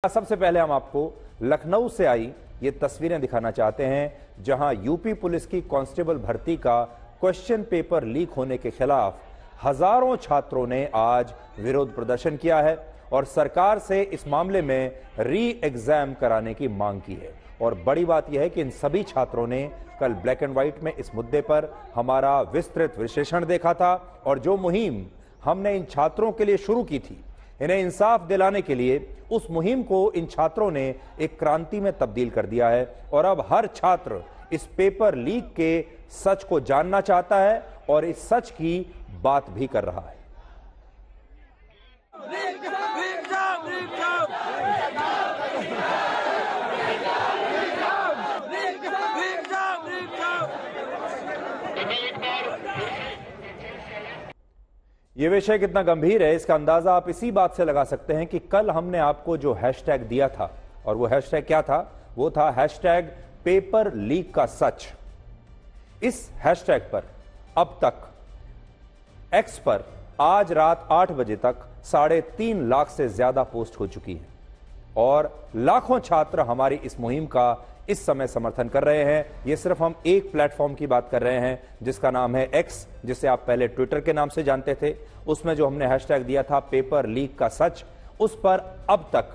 सबसे पहले हम आपको लखनऊ से आई ये तस्वीरें दिखाना चाहते हैं जहां यूपी पुलिस की कांस्टेबल भर्ती का क्वेश्चन पेपर लीक होने के खिलाफ हजारों छात्रों ने आज विरोध प्रदर्शन किया है और सरकार से इस मामले में री एग्जाम कराने की मांग की है। और बड़ी बात यह है कि इन सभी छात्रों ने कल ब्लैक एंड व्हाइट में इस मुद्दे पर हमारा विस्तृत विश्लेषण देखा था और जो मुहिम हमने इन छात्रों के लिए शुरू की थी, इन्हें इंसाफ दिलाने के लिए, उस मुहिम को इन छात्रों ने एक क्रांति में तब्दील कर दिया है। और अब हर छात्र इस पेपर लीक के सच को जानना चाहता है और इस सच की बात भी कर रहा है। ये विषय कितना गंभीर है इसका अंदाजा आप इसी बात से लगा सकते हैं कि कल हमने आपको जो हैशटैग दिया था, और वो हैशटैग क्या था? वो था हैशटैग पेपर लीक का सच। इस हैशटैग पर अब तक एक्स पर आज रात 8 बजे तक 3.5 लाख से ज्यादा पोस्ट हो चुकी है और लाखों छात्र हमारी इस मुहिम का इस समय समर्थन कर रहे हैं। ये सिर्फ हम एक प्लेटफॉर्म की बात कर रहे हैं जिसका नाम है एक्स, जिसे आप पहले ट्विटर के नाम से जानते थे। उसमें जो हमने हैशटैग दिया था पेपर लीक का सच, उस पर अब तक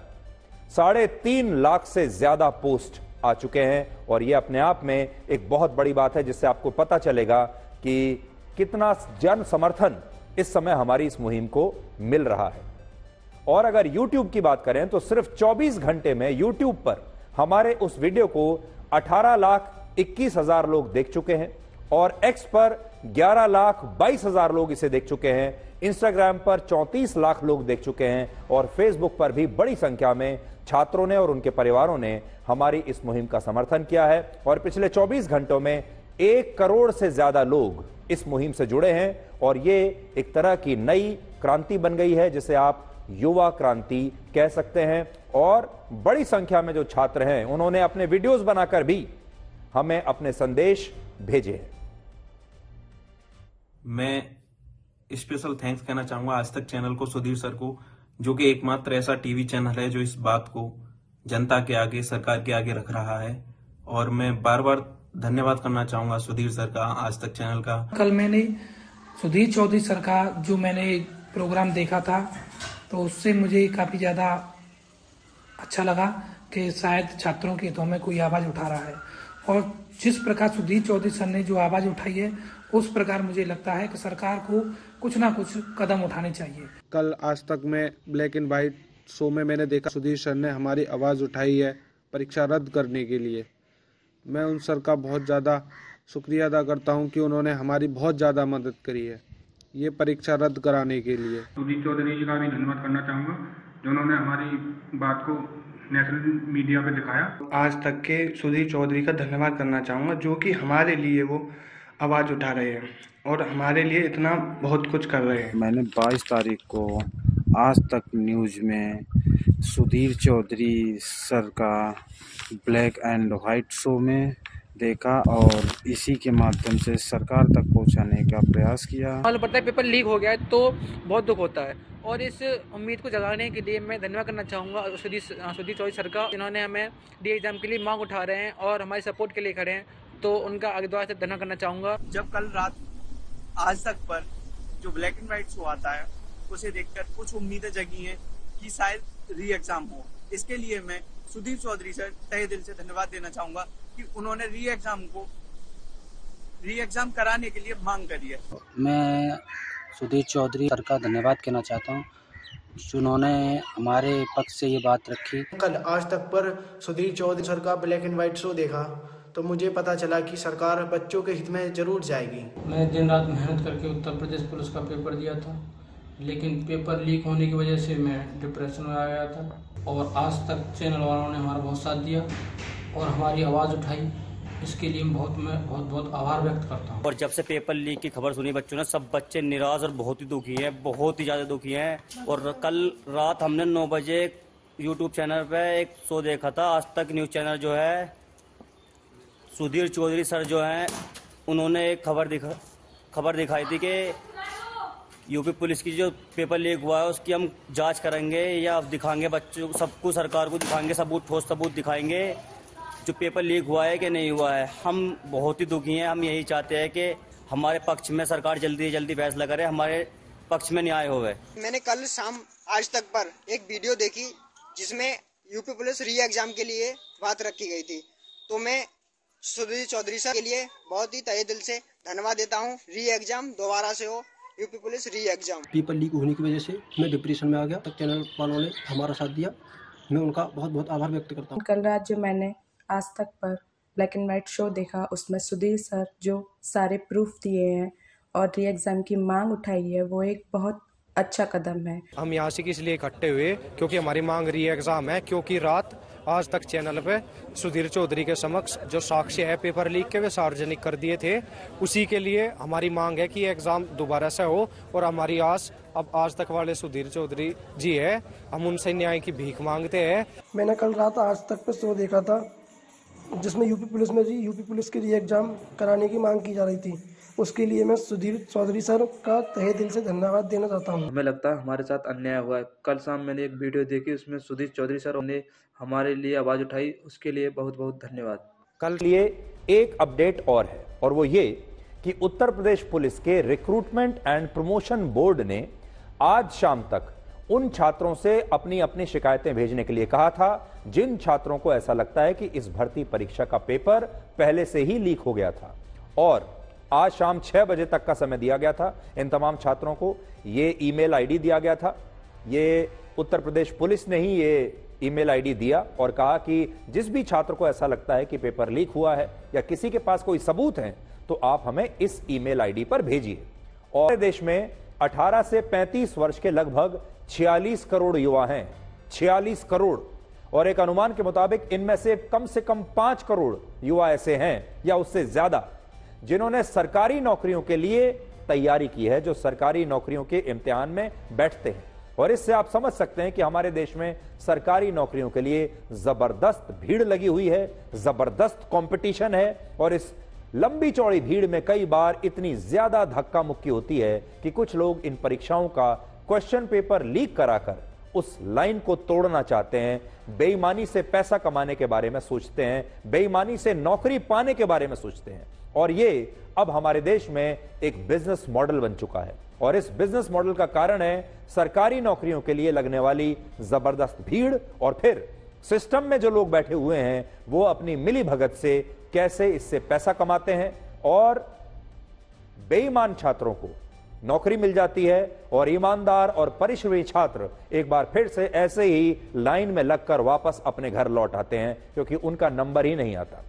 3.5 लाख से ज्यादा पोस्ट आ चुके हैं और यह अपने आप में एक बहुत बड़ी बात है जिससे आपको पता चलेगा कि कितना जन समर्थन इस समय हमारी इस मुहिम को मिल रहा है। और अगर YouTube की बात करें तो सिर्फ 24 घंटे में YouTube पर हमारे उस वीडियो को 18,21,000 लोग देख चुके हैं और एक्स पर 11,22,000 लोग इसे देख चुके हैं। इंस्टाग्राम पर 34 लाख लोग देख चुके हैं और फेसबुक पर भी बड़ी संख्या में छात्रों ने और उनके परिवारों ने हमारी इस मुहिम का समर्थन किया है। और पिछले 24 घंटों में 1 करोड़ से ज्यादा लोग इस मुहिम से जुड़े हैं और ये एक तरह की नई क्रांति बन गई है जिसे आप युवा क्रांति कह सकते हैं। और बड़ी संख्या में जो छात्र हैं उन्होंने अपने वीडियोस बनाकर भी हमें अपने संदेश भेजे हैं। मैं स्पेशल थैंक्स कहना चाहूंगा आज तक चैनल को, सुधीर सर को, जो कि एकमात्र ऐसा टीवी चैनल है जो इस बात को जनता के आगे, सरकार के आगे रख रहा है। और मैं बार बार धन्यवाद करना चाहूंगा सुधीर सर का, आज तक चैनल का। कल मैंने सुधीर चौधरी सर का जो मैंने प्रोग्राम देखा था तो उससे मुझे काफी ज्यादा अच्छा लगा कि शायद छात्रों के हितों में कोई आवाज उठा रहा है और जिस प्रकार सुधीर चौधरी सर ने जो आवाज उठाई है उस प्रकार मुझे लगता है कि सरकार को कुछ ना कुछ कदम उठाने चाहिए। कल आज तक में ब्लैक एंड व्हाइट शो में मैंने देखा सुधीर सर ने हमारी आवाज उठाई है परीक्षा रद्द करने के लिए। मैं उन सर का बहुत ज़्यादा शुक्रिया अदा करता हूं कि उन्होंने हमारी बहुत ज़्यादा मदद करी है ये परीक्षा रद्द कराने के लिए। सुधीर चौधरी जी का भी धन्यवाद करना चाहूँगा जो उन्होंने हमारी बात को नेशनल मीडिया पे दिखाया। आज तक के सुधीर चौधरी का धन्यवाद करना चाहूँगा जो कि हमारे लिए वो आवाज़ उठा रहे हैं और हमारे लिए इतना बहुत कुछ कर रहे हैं। मैंने 22 तारीख को आज तक न्यूज़ में सुधीर चौधरी सर का ब्लैक एंड वाइट शो में देखा और इसी के माध्यम से सरकार तक पहुंचाने का प्रयास किया। मालूम पड़ता है पेपर लीक हो गया है तो बहुत दुख होता है और इस उम्मीद को जगाने के लिए मैं धन्यवाद करना चाहूँगा सुधीर चौधरी सर का। इन्होंने हमें डी एग्जाम के लिए मांग उठा रहे हैं और हमारी सपोर्ट के लिए खड़े हैं, तो उनका आगे द्वारा से धन्यवाद करना चाहूँगा। जब कल रात आज तक पर जो ब्लैक एंड व्हाइट शो आता है उसे देखकर कुछ उम्मीदें जगी हैं कि शायद री एग्जाम हो। इसके लिए मैं सुधीर चौधरी सर तहे दिल से धन्यवाद देना चाहूँगा कि उन्होंने री एग्जाम कराने के लिए मांग करी है। मैं सुधीर चौधरी सर का धन्यवाद कहना चाहता हूँ जिन्होंने हमारे पक्ष से ये बात रखी। कल आज तक पर सुधीर चौधरी सर का ब्लैक एंड व्हाइट शो देखा तो मुझे पता चला कि सरकार बच्चों के हित में जरूर जाएगी। मैं दिन रात मेहनत करके उत्तर प्रदेश पुलिस का पेपर दिया था लेकिन पेपर लीक होने की वजह से मैं डिप्रेशन में आ गया था और आज तक चैनल वालों ने हमारा बहुत साथ दिया और हमारी आवाज़ उठाई, इसके लिए मैं बहुत आभार व्यक्त करता हूँ। और जब से पेपर लीक की खबर सुनी बच्चों ने, सब बच्चे निराश और बहुत ही दुखी हैं, बहुत ही ज़्यादा दुखी हैं। और कल रात हमने 9 बजे यूट्यूब चैनल पे एक शो देखा था, आज तक न्यूज़ चैनल जो है, सुधीर चौधरी सर जो हैं उन्होंने एक खबर दिखाई थी यूपी पुलिस की जो पेपर लीक हुआ है उसकी हम जांच करेंगे या दिखाएंगे बच्चों सबको, सरकार को दिखाएंगे, सबूत ठोस सबूत दिखाएंगे जो पेपर लीक हुआ है कि नहीं हुआ है। हम बहुत ही दुखी हैं। हम यही चाहते हैं कि हमारे पक्ष में सरकार जल्दी से जल्दी फैसला करे, हमारे पक्ष में न्याय होवे। मैंने कल शाम आज तक पर एक वीडियो देखी जिसमें यूपी पुलिस री एग्जाम के लिए बात रखी गई थी, तो मैं सुधीर चौधरी सर के लिए बहुत ही तहे दिल से धन्यवाद देता हूं। री एग्जाम दोबारा से हो, यूपी पुलिस री एग्जाम। पेपर लीक होने की वजह से मैं डिप्रेशन में आ गया, तक चैनल वालों ने हमारा साथ दिया, मैं उनका बहुत बहुत आभार व्यक्त करता हूँ। कल रात जो मैंने आज तक पर ब्लैक एंड वाइट शो देखा, उसमें सुधीर सर जो सारे प्रूफ दिए हैं और री एग्जाम की मांग उठाई है, वो एक बहुत अच्छा कदम है। हम यहाँ से इसलिए इकट्ठे हुए क्योंकि हमारी मांग री एग्जाम है, क्योंकि रात आज तक चैनल पे सुधीर चौधरी के समक्ष जो साक्ष्य है पेपर लीक के वे सार्वजनिक कर दिए थे। उसी के लिए हमारी मांग है कि एग्जाम दोबारा से हो और हमारी आस अब आज तक वाले सुधीर चौधरी जी है, हम उनसे न्याय की भीख मांगते हैं। मैंने कल रात आज तक पे शो देखा था जिसमें यूपी पुलिस की री एग्जाम कराने की मांग की जा रही थी। उसके लिए मैं सुधीर चौधरी सर का तहे दिल से धन्यवाद देना चाहता हूँ। हमें लगता है हमारे साथ अन्याय हुआ है। कल शाम मैंने एक वीडियो देखी, उसमें सुधीर चौधरी सर ने हमारे लिए आवाज उठाई, उसके लिए बहुत बहुत धन्यवाद। कल लिए एक अपडेट और है, और वो ये कि उत्तर प्रदेश पुलिस के रिक्रूटमेंट एंड प्रमोशन बोर्ड ने आज शाम तक उन छात्रों से अपनी अपनी शिकायतें भेजने के लिए कहा था जिन छात्रों को ऐसा लगता है कि इस भर्ती परीक्षा का पेपर पहले से ही लीक हो गया था। और आज शाम 6 बजे तक का समय दिया गया था इन तमाम छात्रों को। ये ईमेल आईडी दिया गया था, ये उत्तर प्रदेश पुलिस ने ही ये ईमेल आईडी दिया और कहा कि जिस भी छात्र को ऐसा लगता है कि पेपर लीक हुआ है या किसी के पास कोई सबूत है तो आप हमें इस ईमेल आईडी पर भेजिए। और देश में 18 से 35 वर्ष के लगभग 46 करोड़ युवा हैं, 46 करोड़, और एक अनुमान के मुताबिक इनमें से कम 5 करोड़ युवा ऐसे हैं या उससे ज्यादा जिन्होंने सरकारी नौकरियों के लिए तैयारी की है, जो सरकारी नौकरियों के इम्तिहान में बैठते हैं। और इससे आप समझ सकते हैं कि हमारे देश में सरकारी नौकरियों के लिए जबरदस्त भीड़ लगी हुई है, जबरदस्त कंपटीशन है। और इस लंबी चौड़ी भीड़ में कई बार इतनी ज्यादा धक्का मुक्की होती है कि कुछ लोग इन परीक्षाओं का क्वेश्चन पेपर लीक कराकर उस लाइन को तोड़ना चाहते हैं, बेईमानी से पैसा कमाने के बारे में सोचते हैं, बेईमानी से नौकरी पाने के बारे में सोचते हैं। और ये अब हमारे देश में एक बिजनेस मॉडल बन चुका है, और इस बिजनेस मॉडल का कारण है सरकारी नौकरियों के लिए लगने वाली जबरदस्त भीड़। और फिर सिस्टम में जो लोग बैठे हुए हैं वो अपनी मिली भगत से कैसे इससे पैसा कमाते हैं, और बेईमान छात्रों को नौकरी मिल जाती है और ईमानदार और परिश्रमी छात्र एक बार फिर से ऐसे ही लाइन में लगकर वापस अपने घर लौट आते हैं क्योंकि उनका नंबर ही नहीं आता।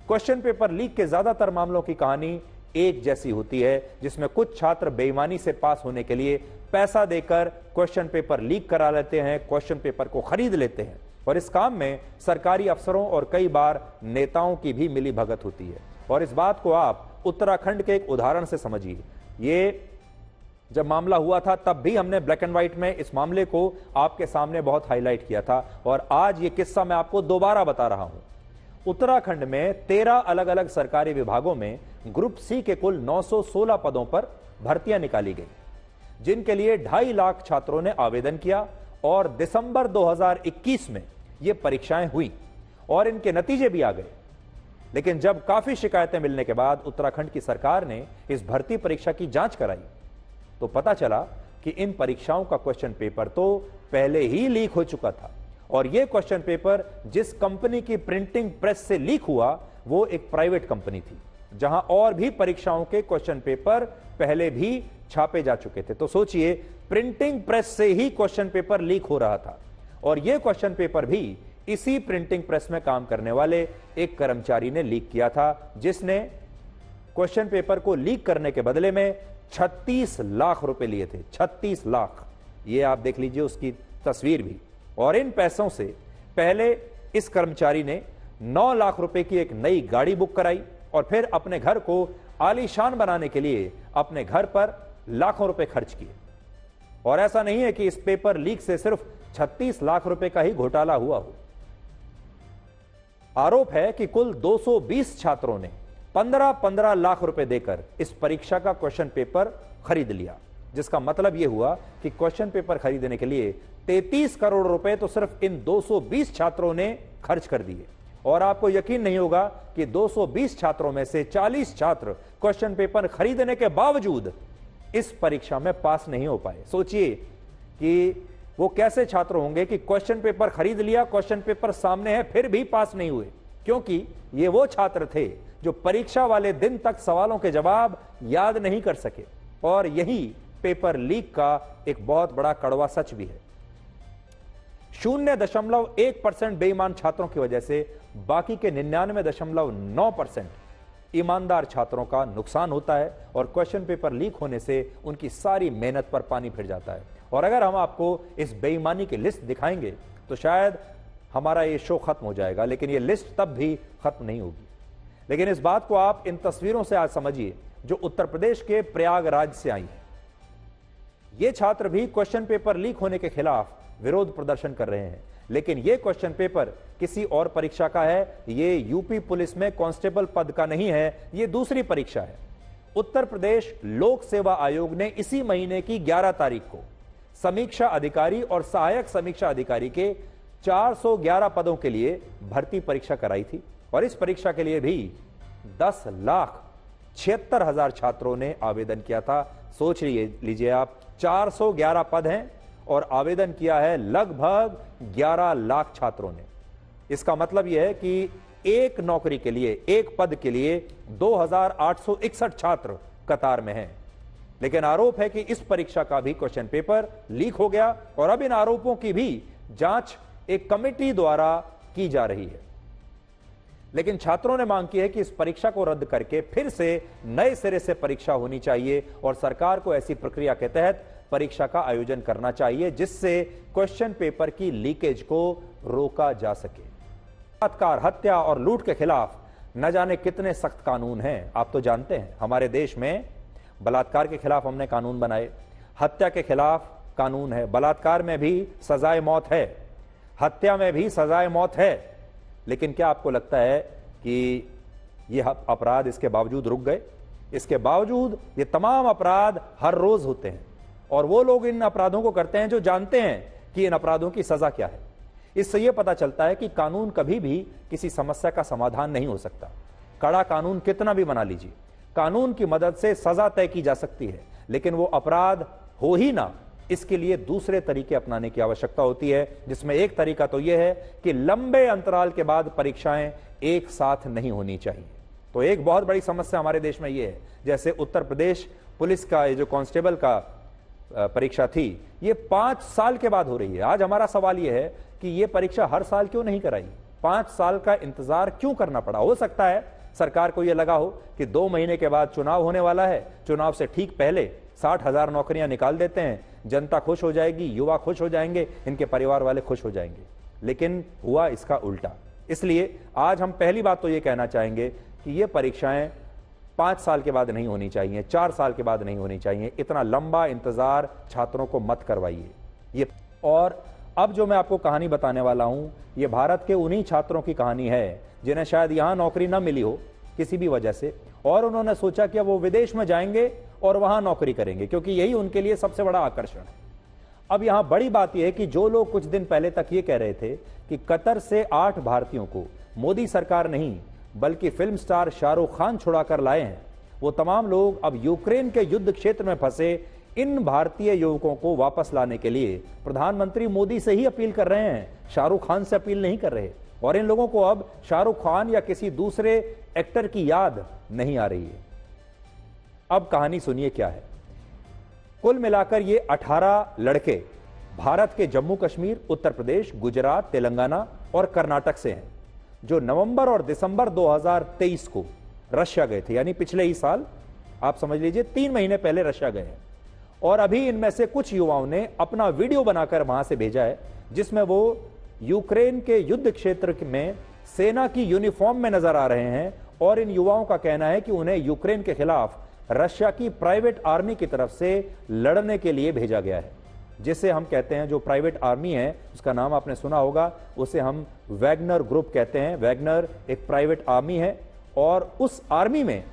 क्वेश्चन पेपर लीक के ज्यादातर मामलों की कहानी एक जैसी होती है, जिसमें कुछ छात्र बेईमानी से पास होने के लिए पैसा देकर क्वेश्चन पेपर लीक करा लेते हैं, क्वेश्चन पेपर को खरीद लेते हैं। और इस काम में सरकारी अफसरों और कई बार नेताओं की भी मिली भगत होती है। और इस बात को आप उत्तराखंड के एक उदाहरण से समझिए। ये जब मामला हुआ था तब भी हमने ब्लैक एंड व्हाइट में इस मामले को आपके सामने बहुत हाईलाइट किया था, और आज ये किस्सा मैं आपको दोबारा बता रहा हूं। उत्तराखंड में 13 अलग अलग सरकारी विभागों में ग्रुप सी के कुल 916 पदों पर भर्तियां निकाली गई, जिनके लिए 2.5 लाख छात्रों ने आवेदन किया। और दिसंबर 2021 में ये परीक्षाएं हुई और इनके नतीजे भी आ गए। लेकिन जब काफी शिकायतें मिलने के बाद उत्तराखंड की सरकार ने इस भर्ती परीक्षा की जांच कराई तो पता चला कि इन परीक्षाओं का क्वेश्चन पेपर तो पहले ही लीक हो चुका था। और यह क्वेश्चन पेपर जिस कंपनी की प्रिंटिंग प्रेस से लीक हुआ वो एक प्राइवेट कंपनी थी, जहां और भी परीक्षाओं के क्वेश्चन पेपर पहले भी छापे जा चुके थे। तो सोचिए, प्रिंटिंग प्रेस से ही क्वेश्चन पेपर लीक हो रहा था, और यह क्वेश्चन पेपर भी इसी प्रिंटिंग प्रेस में काम करने वाले एक कर्मचारी ने लीक किया था, जिसने क्वेश्चन पेपर को लीक करने के बदले में 36 लाख रुपए लिए थे। 36 लाख, ये आप देख लीजिए उसकी तस्वीर भी। और इन पैसों से पहले इस कर्मचारी ने 9 लाख रुपए की एक नई गाड़ी बुक कराई और फिर अपने घर को आलीशान बनाने के लिए अपने घर पर लाखों रुपए खर्च किए। और ऐसा नहीं है कि इस पेपर लीक से सिर्फ 36 लाख रुपए का ही घोटाला हुआ हो। आरोप है कि कुल 220 छात्रों ने 15-15 लाख रुपए देकर इस परीक्षा का क्वेश्चन पेपर खरीद लिया। जिसका मतलब यह हुआ कि क्वेश्चन पेपर खरीदने के लिए 33 करोड़ रुपए तो सिर्फ इन 220 छात्रों ने खर्च कर दिए। और आपको यकीन नहीं होगा कि 220 छात्रों में से 40 छात्र क्वेश्चन पेपर खरीदने के बावजूद इस परीक्षा में पास नहीं हो पाए। सोचिए कि वो कैसे छात्र होंगे कि क्वेश्चन पेपर खरीद लिया, क्वेश्चन पेपर सामने है, फिर भी पास नहीं हुए, क्योंकि ये वो छात्र थे जो परीक्षा वाले दिन तक सवालों के जवाब याद नहीं कर सके। और यही पेपर लीक का एक बहुत बड़ा कड़वा सच भी है। 0.1% बेईमान छात्रों की वजह से बाकी के 99.9% ईमानदार छात्रों का नुकसान होता है और क्वेश्चन पेपर लीक होने से उनकी सारी मेहनत पर पानी फिर जाता है। और अगर हम आपको इस बेईमानी की लिस्ट दिखाएंगे तो शायद हमारा ये शो खत्म हो जाएगा, लेकिन ये लिस्ट तब भी खत्म नहीं होगी। लेकिन इस बात को आप इन तस्वीरों से आज समझिए जो उत्तर प्रदेश के प्रयागराज से आई है। ये छात्र भी क्वेश्चन पेपर लीक होने के खिलाफ विरोध प्रदर्शन कर रहे हैं, लेकिन ये क्वेश्चन पेपर किसी और परीक्षा का है। ये यूपी पुलिस में कांस्टेबल पद का नहीं है, ये दूसरी परीक्षा है। उत्तर प्रदेश लोक सेवा आयोग ने इसी महीने की 11 तारीख को समीक्षा अधिकारी और सहायक समीक्षा अधिकारी के 411 पदों के लिए भर्ती परीक्षा कराई थी और इस परीक्षा के लिए भी 10,76,000 छात्रों ने आवेदन किया था। सोच लीजिए आप, 411 पद हैं और आवेदन किया है लगभग 11 लाख छात्रों ने। इसका मतलब यह है कि एक नौकरी के लिए, एक पद के लिए 2,861 छात्र कतार में हैं। लेकिन आरोप है कि इस परीक्षा का भी क्वेश्चन पेपर लीक हो गया और अब इन आरोपों की भी जांच एक कमेटी द्वारा की जा रही है। लेकिन छात्रों ने मांग की है कि इस परीक्षा को रद्द करके फिर से नए सिरे से परीक्षा होनी चाहिए और सरकार को ऐसी प्रक्रिया के तहत परीक्षा का आयोजन करना चाहिए जिससे क्वेश्चन पेपर की लीकेज को रोका जा सके। बलात्कार, हत्या और लूट के खिलाफ न जाने कितने सख्त कानून हैं। आप तो जानते हैं हमारे देश में बलात्कार के खिलाफ हमने कानून बनाए, हत्या के खिलाफ कानून है, बलात्कार में भी सजाए मौत है, हत्या में भी सजाए मौत है। लेकिन क्या आपको लगता है कि यह अपराध इसके बावजूद रुक गए? इसके बावजूद ये तमाम अपराध हर रोज होते हैं और वो लोग इन अपराधों को करते हैं जो जानते हैं कि इन अपराधों की सजा क्या है। इससे यह पता चलता है कि कानून कभी भी किसी समस्या का समाधान नहीं हो सकता। कड़ा कानून कितना भी बना लीजिए, कानून की मदद से सजा तय की जा सकती है, लेकिन वो अपराध हो ही ना, इसके लिए दूसरे तरीके अपनाने की आवश्यकता होती है, जिसमें एक तरीका तो यह है कि लंबे अंतराल के बाद परीक्षाएं एक साथ नहीं होनी चाहिए। तो एक बहुत बड़ी समस्या हमारे देश में यह है, जैसे उत्तर प्रदेश पुलिस का ये जो कांस्टेबल का परीक्षा थी, ये 5 साल के बाद हो रही है। आज हमारा सवाल यह है कि ये परीक्षा हर साल क्यों नहीं कराई? 5 साल का इंतजार क्यों करना पड़ा? हो सकता है सरकार को यह लगा हो कि 2 महीने के बाद चुनाव होने वाला है, चुनाव से ठीक पहले 60,000 नौकरियां निकाल देते हैं, जनता खुश हो जाएगी, युवा खुश हो जाएंगे, इनके परिवार वाले खुश हो जाएंगे। लेकिन हुआ इसका उल्टा। इसलिए आज हम पहली बात तो ये कहना चाहेंगे कि ये परीक्षाएं 5 साल के बाद नहीं होनी चाहिए, 4 साल के बाद नहीं होनी चाहिए। इतना लंबा इंतजार छात्रों को मत करवाइए। ये और अब जो मैं आपको कहानी बताने वाला हूं, ये भारत के उन्हीं छात्रों की कहानी है जिन्हें शायद यहां नौकरी न मिली हो किसी भी वजह से, और उन्होंने सोचा कि अब वो विदेश में जाएंगे और वहां नौकरी करेंगे क्योंकि यही उनके लिए सबसे बड़ा आकर्षण है। अब यहां बड़ी बात यह है कि जो लोग कुछ दिन पहले तक ये कह रहे थे कि कतर से 8 भारतीयों को मोदी सरकार नहीं बल्कि फिल्म स्टार शाहरुख खान छुड़ाकर लाए हैं, वो तमाम लोग अब यूक्रेन के युद्ध क्षेत्र में फंसे इन भारतीय युवकों को वापस लाने के लिए प्रधानमंत्री मोदी से ही अपील कर रहे हैं, शाहरुख खान से अपील नहीं कर रहे। और इन लोगों को अब शाहरुख खान या किसी दूसरे एक्टर की याद नहीं आ रही है। अब कहानी सुनिए क्या है। कुल मिलाकर ये 18 लड़के भारत के जम्मू कश्मीर, उत्तर प्रदेश, गुजरात, तेलंगाना और कर्नाटक से हैं, जो नवंबर और दिसंबर 2023 को रशिया गए थे, यानी पिछले ही साल, आप समझ लीजिए 3 महीने पहले रशिया गए हैं। और अभी इनमें से कुछ युवाओं ने अपना वीडियो बनाकर वहां से भेजा है जिसमें वो यूक्रेन के युद्ध क्षेत्र में सेना की यूनिफॉर्म में नजर आ रहे हैं और इन युवाओं का कहना है कि उन्हें यूक्रेन के खिलाफ रशिया की प्राइवेट आर्मी की तरफ से लड़ने के लिए भेजा गया है, जिसे हम कहते हैं, जो प्राइवेट आर्मी है उसका नाम आपने सुना होगा, उसे हम वैगनर ग्रुप कहते हैं। वैगनर एक प्राइवेट आर्मी है और उस आर्मी में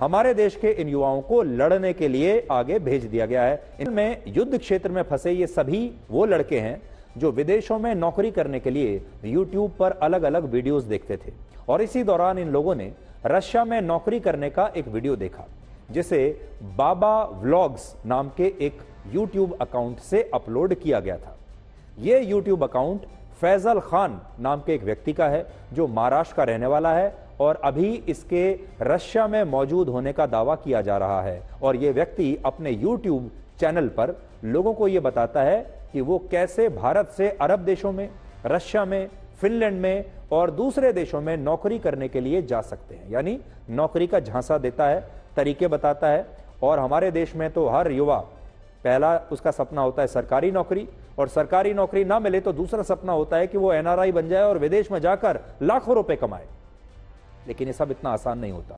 हमारे देश के इन युवाओं को लड़ने के लिए आगे भेज दिया गया है। इनमें युद्ध क्षेत्र में फंसे ये सभी वो लड़के हैं जो विदेशों में नौकरी करने के लिए YouTube पर अलग अलग वीडियोस देखते थे और इसी दौरान इन लोगों ने रशिया में नौकरी करने का एक वीडियो देखा जिसे बाबा व्लॉग्स नाम के एक YouTube अकाउंट से अपलोड किया गया था। यह YouTube अकाउंट फैजल खान नाम के एक व्यक्ति का है जो महाराष्ट्र का रहने वाला है और अभी इसके रशिया में मौजूद होने का दावा किया जा रहा है। और यह व्यक्ति अपने YouTube चैनल पर लोगों को यह बताता है कि वो कैसे भारत से अरब देशों में, रशिया में, फिनलैंड में और दूसरे देशों में नौकरी करने के लिए जा सकते हैं। यानी नौकरी का झांसा देता है, तरीके बताता है। और हमारे देश में तो हर युवा पहला उसका सपना होता है सरकारी नौकरी, और सरकारी नौकरी ना मिले तो दूसरा सपना होता है कि वो NRI बन जाए और विदेश में जाकर लाखों रुपए कमाए। लेकिन ये सब इतना आसान नहीं होता।